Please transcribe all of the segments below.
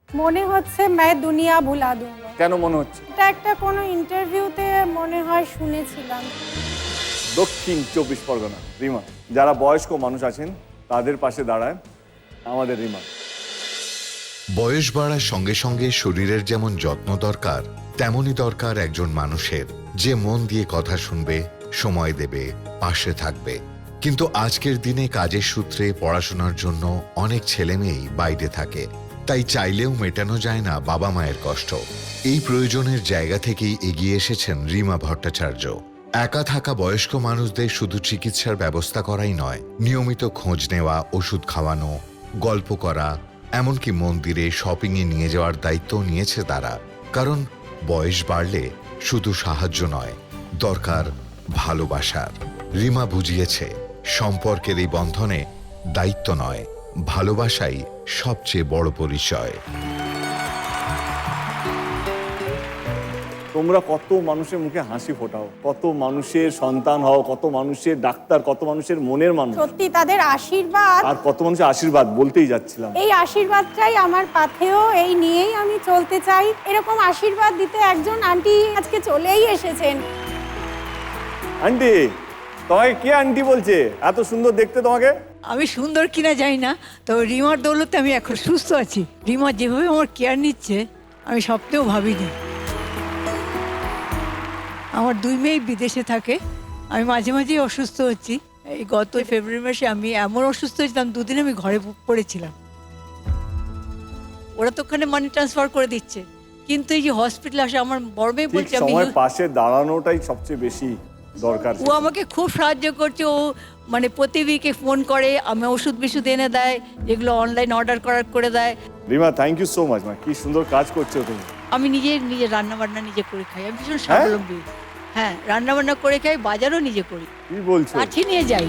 মনে হচ্ছে मैं दुनिया भुला दूंगा। কেন মনে হচ্ছে? এটা একটা কোনো ইন্টারভিউতে মনে হয় শুনেছিলাম। দক্ষিণ 24 পরগনা রিমা, যারা বয়স্ক মানুষ আছেন তাদের পাশে দাঁড়ায় আমাদের রিমা। বয়স বাড়ার সঙ্গে সঙ্গে শরীরের যেমন যত্ন দরকার, তেমনই দরকার একজন মানুষের যে মন দিয়ে কথা শুনবে, সময় দেবে, পাশে থাকবে। কিন্তু আজকের দিনে কাজের সূত্রে পড়াশোনার জন্য অনেক ছেলে মেয়েই বাইরে থাকে, তাই চাইলেও মেটানো যায় না বাবা মায়ের কষ্ট। এই প্রয়োজনের জায়গা থেকেই এগিয়ে এসেছেন রিমা ভট্টাচার্য। একা থাকা বয়স্ক মানুষদের শুধু চিকিৎসার ব্যবস্থা করাই নয়, নিয়মিত খোঁজ নেওয়া, ওষুধ খাওয়ানো, গল্প করা, এমনকি মন্দিরে শপিংয়ে নিয়ে যাওয়ার দায়িত্ব নিয়েছে তারা। কারণ বয়স বাড়লে শুধু সাহায্য নয়, দরকার ভালোবাসার। রিমা বুঝিয়েছে সম্পর্কের এই বন্ধনে দায়িত্ব নয়, ভালোবাসাই সবচেয়ে বড় পরিচয়। তোমরা কত মানুষের মুখে হাসি ফোটাও, কত মানুষের সন্তান হও, কত মানুষের ডাক্তার, কত মানুষের মনের মানুষ, সত্যি তাদের আশীর্বাদ, আর কত মানুষের আশীর্বাদ বলতেই যাচ্ছিলাম। এই আশীর্বাদটাই আমার পাথেও, এই নিয়েই আমি চলতে চাই। এরকম আশীর্বাদ দিতে একজন আন্টি আজকে চলেই এসেছেন। আন্টি, তোমাকে কে আন্টি বলছে? এত সুন্দর দেখতে তোমাকে। আমি সুন্দর কিনা জানি না, তবে রিমার দৌলতে আমি এখন সুস্থ আছি। রিমা যেভাবে আমার কেয়ার নিচ্ছে আমি স্বপ্নেও ভাবিনি। আমার 2 মেয়ে বিদেশে থাকে, আমি মাঝে মাঝেই অসুস্থ হচ্ছি। এই গত ফেব্রুয়ারি মাসে আমি এমন অসুস্থ হয়েছিলাম, 2 দিন আমি ঘরে পড়েছিলাম। ওরা তো ওখানে মানি ট্রান্সফার করে দিচ্ছে, কিন্তু এই যে হসপিটালে আসে আমার বড় মেয়ে ঠিক বলছে আমি সময় পাশে দাঁড়ানোটাই সবচেয়ে বেশি দরকার। ও আমাকে খুব সাহায্য করছে। ও মানে প্রতি উইকে ফোন করে, আমি ওষুধ বিষুধ এনে দেয়, যেগুলো অনলাইন অর্ডার করে দেয়। Rima, thank you so much. মা, কি সুন্দর কাজ করছো তুমি। আমি নিজে রান্না বান্না নিজে করে খাই, আমি ভীষণ স্বাবলম্বী। হ্যাঁ, রান্না বান্না করে খাই, বাজারও নিজে করি, কি বলছো? কাছে নিয়ে যাই।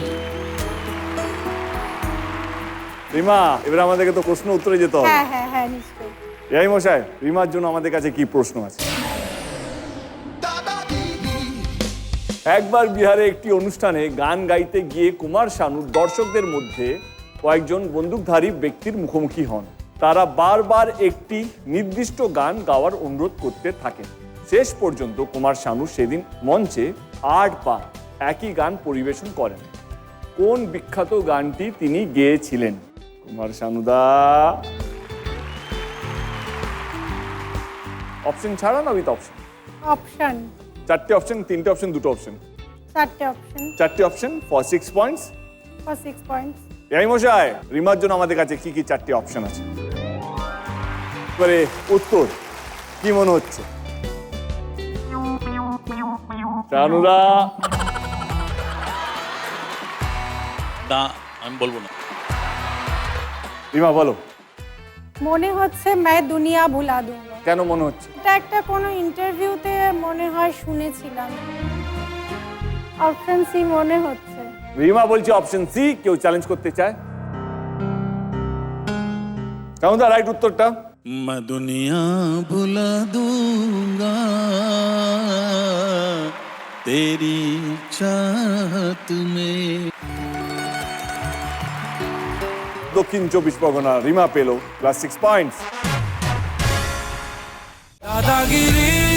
রিমা, এবার আমাদেরকে তো প্রশ্ন উত্তরে যেতে হবে। হ্যাঁ হ্যাঁ হ্যাঁ, নিশ্চয়ই। এই মশাই, রিমার জন্য আমাদের কাছে কি প্রশ্ন আছে? একবার বিহারে একটি অনুষ্ঠানে গান গাইতে গিয়ে কুমার শানু দর্শকদের মধ্যে কয়েকজন বন্দুকধারী ব্যক্তির মুখোমুখি হন। তারা বারবার একটি নির্দিষ্ট গান গাওয়ার অনুরোধ করতে থাকেন। শেষ পর্যন্ত কুমার শানু সেদিন মঞ্চে 8 বার একই গান পরিবেশন করেন। কোন বিখ্যাত গানটি তিনি গেয়েছিলেন? কুমার শানুদা, অপশন ছাড়া না উইথ অপশন? অপশন। 4টে অপশন, 3টে অপশন, 2টো অপশন? 4টে অপশন। 4টে option for 6 points. For 6 points. এই মশাই, রিমার জন্য আমাদের কাছে কি কি 4টে অপশন আছে? এবারে উত্তর কি মনে হচ্ছে? শানুদা, না আমি বলবো না। রিমা বলো। মনে হচ্ছে मैं दुनिया भुला दूंगा। কেন মনে হচ্ছে? এটা একটা কোনো ইন্টারভিউতে মনে হয় শুনেছিলাম। অপশন সি মনে হচ্ছে। রিমা বলছে অপশন সি। কেউ চ্যালেঞ্জ করতে চায়? শানুদা, রাইট উত্তরটা? मैं दुनिया भुला दूंगा तेरी चाहत में। দক্ষিণ 24 পরগনা রিমা পেল +6 পয়েন্টস। দাদাগিরি